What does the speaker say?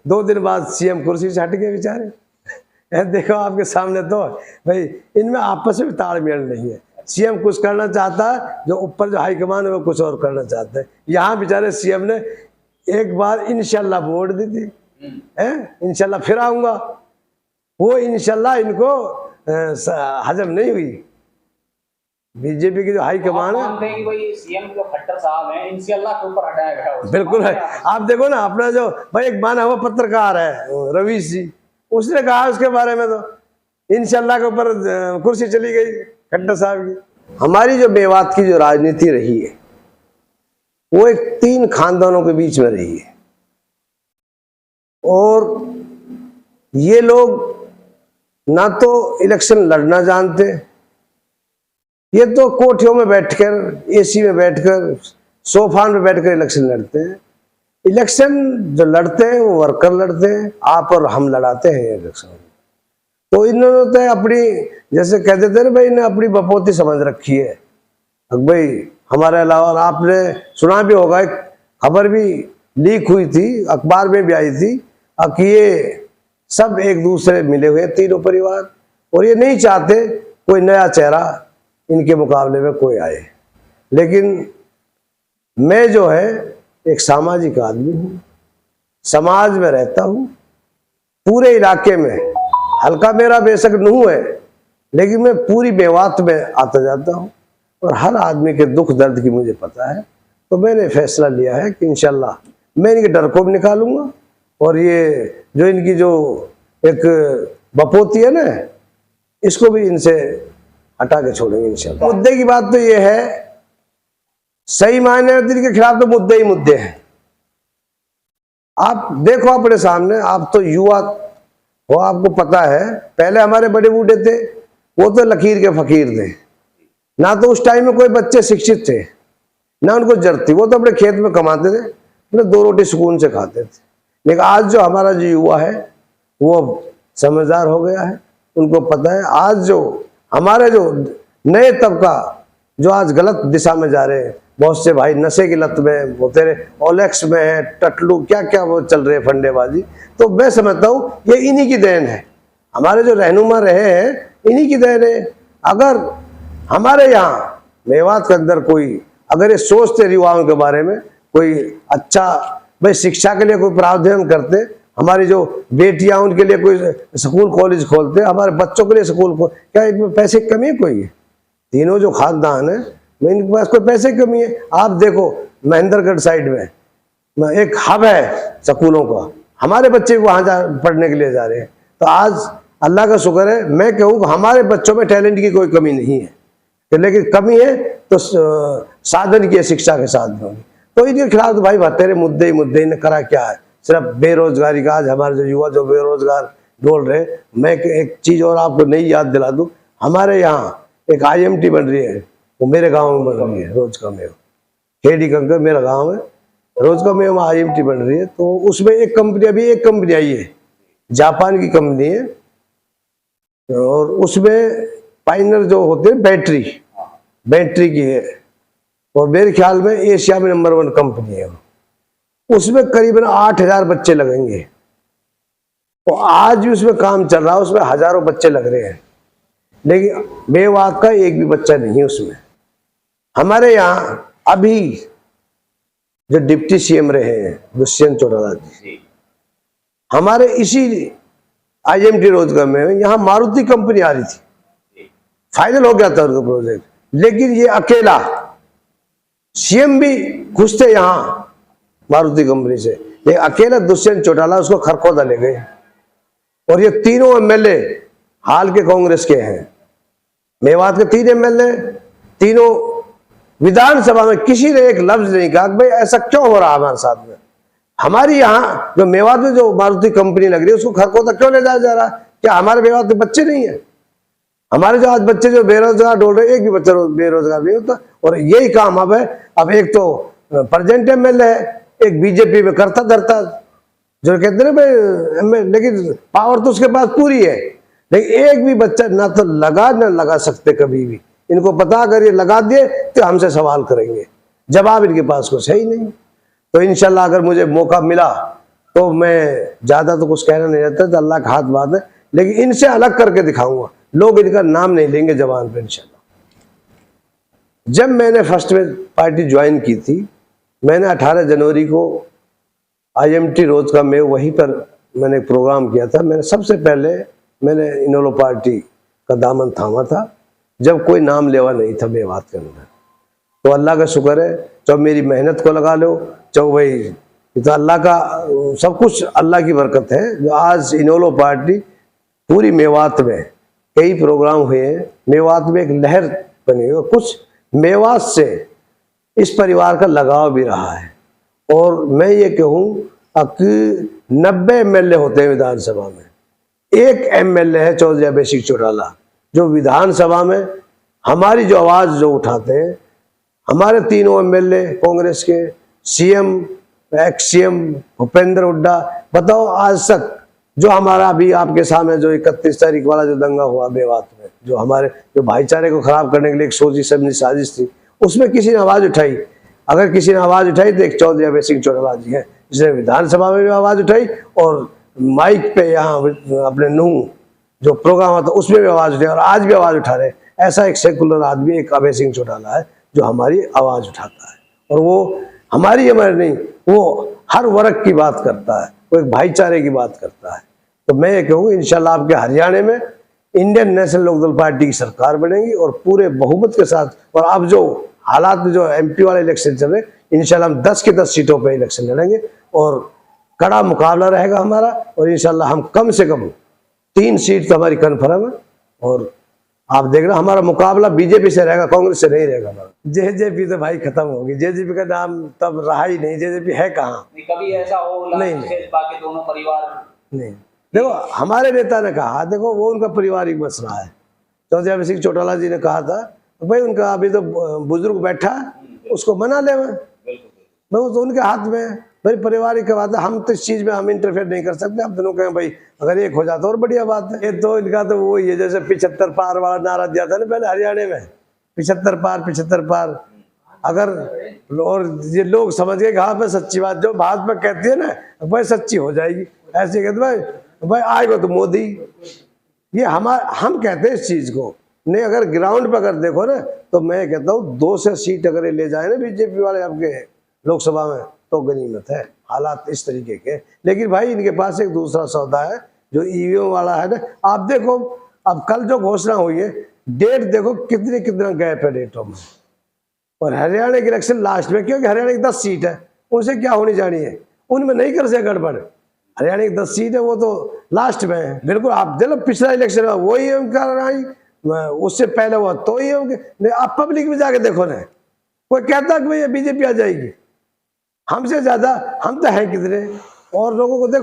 2 दिन बाद सीएम कुर्सी से हट गए बेचारे। देखो आपके सामने तो भाई इनमें आपस में तालमेल नहीं है। सीएम कुछ करना चाहता है, जो ऊपर जो हाईकमान है वो कुछ और करना चाहते हैं। यहाँ बेचारे सीएम ने एक बार इंशाल्लाह वोट दी थी, इंशाल्लाह फिर आऊंगा, वो इंशाल्लाह इनको हजम नहीं हुई। बीजेपी की जो हाईकमान है, भाई सीएम जो खट्टर साहब हैं इंशाल्लाह के ऊपर हटाया गया। बिल्कुल है। आप देखो ना अपना जो भाई एक माना हुआ पत्रकार है रवीश जी, उसने कहा उसके बारे में तो इंशाल्लाह के ऊपर कुर्सी चली गई खट्टर साहब की। हमारी जो मेवात की जो राजनीति रही है वो एक 3 खानदानों के बीच में रही है, और ये लोग ना तो इलेक्शन लड़ना जानते, ये तो कोठियों में बैठकर, एसी में बैठकर, सोफान में बैठकर इलेक्शन लड़ते हैं। इलेक्शन जो लड़ते हैं वो वर्कर लड़ते हैं, आप और हम लड़ाते हैं इलेक्शन। तो इन्होंने तो अपनी, जैसे कहते थे ना भाई, इन्हें अपनी बपोती समझ रखी है भाई हमारे अलावा। और आपने सुना भी होगा, एक खबर भी लीक हुई थी, अखबार में भी आई थी कि ये सब एक दूसरे मिले हुए तीनों परिवार, और ये नहीं चाहते कोई नया चेहरा इनके मुकाबले में कोई आए। लेकिन मैं जो है एक सामाजिक आदमी हूँ, समाज में रहता हूँ, पूरे इलाके में हल्का मेरा बेशक नूह है, लेकिन मैं पूरी मेवात में आता जाता हूँ और हर आदमी के दुख दर्द की मुझे पता है। तो मैंने फैसला लिया है कि इंशाल्लाह मैं इनके डर को भी निकालूंगा, और ये जो इनकी जो एक बपोती है ना, इसको भी इनसे हटा के छोड़ेंगे इंशाल्लाह। मुद्दे की बात तो ये है, सही मायने में दिल के खिलाफ तो मुद्दे ही मुद्दे हैं। आप देखो अपने सामने, आप तो युवा हो, आपको पता है पहले हमारे बड़े बूढ़े थे वो तो लकीर के फकीर थे, ना तो उस टाइम में कोई बच्चे शिक्षित थे, ना उनको जरूरत थी, वो तो अपने खेत में कमाते थे, अपने 2 रोटी सुकून से खाते थे। लेकिन आज जो हमारा जो युवा है वो समझदार हो गया है, उनको पता है। आज जो हमारे जो नए तबका जो आज गलत दिशा में जा रहे हैं, बहुत से भाई नशे की लत में, वो तेरे ओलेक्स में है, टटलू क्या क्या वो चल रहे फंडेबाजी, तो मैं समझता हूँ ये इन्हीं की देन है, हमारे जो रहनुमा रहे हैं इन्हीं की देन है। अगर हमारे यहाँ मेवात के अंदर कोई अगर ये सोचते युवाओं के बारे में, कोई अच्छा भाई शिक्षा के लिए कोई प्रावधान करते, हमारी जो बेटियां उनके लिए कोई स्कूल कॉलेज खोलते, हमारे बच्चों के लिए स्कूल क्या इनमें पैसे की कमी है कोई? तीनों जो खानदान है मैं इनके पास कोई पैसे की कमी है? आप देखो महेंद्रगढ़ साइड में एक हब है स्कूलों का, हमारे बच्चे वहां पढ़ने के लिए जा रहे हैं। तो आज अल्लाह का शुक्र है, मैं कहूँ हमारे बच्चों में टैलेंट की कोई कमी नहीं है, लेकिन कमी है तो साधन की, शिक्षा के साधन होगी। तो इनके खिलाफ तो भाई तेरे मुद्दे ही मुद्दे, इन्हें करा क्या है? सिर्फ बेरोजगारी का, आज हमारे जो युवा जो बेरोजगार डोल रहे। मैं एक चीज और आपको नई याद दिला दूं, हमारे यहाँ एक IMT बन रही है, वो मेरे गांव में बन रही है, रोजका में, खेड़ी कंकर मेरा गांव है, रोजका में वहाँ IMT बन रही है। तो उसमें एक कंपनी, अभी एक कंपनी आई है, जापान की कंपनी है, और उसमें पाइनर जो होते हैं बैटरी की है, और मेरे ख्याल में एशिया में नंबर 1 कंपनी है। उसमें करीबन 8000 बच्चे लगेंगे, तो आज भी उसमें काम चल रहा है, उसमें हजारों बच्चे लग रहे हैं, लेकिन मेवात का एक भी बच्चा नहीं है उसमें। हमारे यहाँ अभी जो डिप्टी CM रहे हैं दुष्यंत चौटाला जी, हमारे इसी IMT रोजगार में यहाँ मारुति कंपनी आ रही थी, फाइनल हो गया था उनका प्रोजेक्ट, लेकिन ये अकेला, CM भी खुश थे यहाँ मारुति कंपनी से, ये अकेला दुष्यंत चौटाला उसको खरखोदा ले गए। और ये तीनों MLA हाल के कांग्रेस के हैं, मेवात के 3 MLA, तीनों विधानसभा में किसी ने एक लफ्ज नहीं कहा भाई ऐसा क्यों हो रहा हमारे साथ में। हमारी यहाँ जो मेवात में जो मारुति कंपनी लग रही है उसको खरखोदा क्यों ले जाया जा रहा है? क्या हमारे मेवात के बच्चे नहीं है? हमारे जो आज बच्चे जो बेरोजगार डोल रहे, एक भी बच्चा बेरोजगार नहीं होता। और यही काम अब है, अब एक तो प्रेजेंट MLA है, एक बीजेपी में करता धरता, जो कहते हैं भाई, लेकिन पावर तो उसके पास पूरी है, लेकिन एक भी बच्चा ना तो लगा सकते कभी भी। इनको पता अगर ये लगा दिए तो हमसे सवाल करेंगे, जवाब इनके पास कुछ है ही नहीं। तो इंशाल्लाह अगर मुझे मौका मिला तो मैं ज़्यादा तो कुछ कहना नहीं रहता, तो अल्लाह का हाथ बात है, लेकिन इनसे अलग करके दिखाऊंगा। लोग इनका नाम नहीं लेंगे जबान पे इंशाल्लाह। जब मैंने फर्स्ट में पार्टी ज्वाइन की थी, मैंने 18 जनवरी को IMT रोज का मैं वहीं पर मैंने एक प्रोग्राम किया था। मैंने सबसे पहले मैंने इनेलो पार्टी का दामन थामा था, जब कोई नाम लेवा नहीं था मेवात के अंदर। तो अल्लाह का शुक्र है, चाहे मेरी मेहनत को लगा लो, चाहे भाई तो अल्लाह का सब कुछ अल्लाह की बरकत है। जो आज इनेलो पार्टी पूरी मेवात में कई प्रोग्राम हुए हैं, मेवात में एक लहर बनी हुई, कुछ मेवात से इस परिवार का लगाव भी रहा है। और मैं ये कहूँ कि 90 MLA होते हैं विधानसभा में, एक MLA है चौधरी अभय सिंह चौटाला, जो विधानसभा में हमारी जो आवाज़ जो उठाते हैं। हमारे तीनों MLA कांग्रेस के, CM, ex-CM भूपेंद्र हुड्डा, बताओ आज तक जो हमारा अभी आपके सामने जो 31 तारीख वाला जो दंगा हुआ मेवात में, जो हमारे जो भाईचारे को खराब करने के लिए एक सोची समझी साजिश थी, उसमें किसी ने आवाज़ उठाई? अगर किसी ने आवाज़ उठाई तो एक चौधरी अभय सिंह चौटाला जी हैं, जिसने विधानसभा में भी आवाज़ उठाई और माइक पे यहाँ अपने नूह जो प्रोग्राम होता उसमें भी आवाज़ उठाई, और आज भी आवाज़ उठा रहे। ऐसा एक सेकुलर आदमी एक अभय सिंह चौटाला है जो हमारी आवाज़ उठाता है, और वो हमारी हमारे नहीं, वो हर वर्ग की बात करता है, वो एक भाईचारे की बात करता है। तो मैं ये कहूँ इंशाल्लाह आपके हरियाणा में इंडियन नेशनल लोकदल पार्टी की सरकार बनेगी और पूरे बहुमत के साथ। और अब जो हालात में जो MP वाले इलेक्शन चल रहे, इंशाल्लाह हम 10 की 10 सीटों पे इलेक्शन लड़ेंगे और कड़ा मुकाबला रहेगा हमारा। और इंशाल्लाह हम कम से कम 3 सीट तो हमारी कन्फर्म है। और आप देख रहे हमारा मुकाबला बीजेपी से रहेगा, कांग्रेस से नहीं रहेगा हमारा। JJP तो भाई खत्म होगी, JJP का नाम तब रहा ही नहीं, JJP है कहाँ? कभी ऐसा हो नहीं, बाकी दोनों परिवार नहीं। देखो हमारे नेता ने कहा, देखो वो उनका पारिवारिक मसला है। चौधरी अभय सिंह चौटाला जी ने कहा था भाई उनका अभी तो बुजुर्ग बैठा है, उसको मना ले, मैं तो उनके हाथ में है भाई, पारिवारिक की बात है। हम तो इस चीज़ में हम इंटरफेयर नहीं कर सकते। हम दोनों कहें भाई अगर एक हो जाता और बढ़िया बात है। ये तो इनका तो वो ये जैसे 75 पार वाला नारा दिया था ना पहले हरियाणा में, 75 पार 75 पार। अगर और ये लोग समझ गए कि हाँ भाई सच्ची बात जो भाजपा कहती है ना भाई सच्ची हो जाएगी, ऐसे कहते भाई आएगा तो मोदी। ये हम कहते हैं इस चीज़ को नहीं। अगर ग्राउंड पर अगर देखो ना तो मैं कहता हूँ 2 से सीट अगर ये ले जाए ना बीजेपी वाले आपके लोकसभा में तो गनीमत है। हालात इस तरीके के, लेकिन भाई इनके पास एक दूसरा सौदा है जो EVM वाला है ना। आप देखो अब कल जो घोषणा हुई है, डेट देखो कितना गैप है डेटों में। और हरियाणा के इलेक्शन लास्ट में, क्योंकि हरियाणा की 10 सीट है, उनसे क्या होनी चाहिए है, उनमें नहीं कर सके गड़बड़। हरियाणा की 10 सीट है वो तो लास्ट में है। बिल्कुल आप देखो पिछला इलेक्शन में वही कर रही, उससे पहले वो तो ही होंगे। आप पब्लिक में जाके देखो ना, कोई कहता कि भैया बीजेपी आ जाएगी। हमसे ज्यादा हम तो हैं कितने और लोगों को देखो।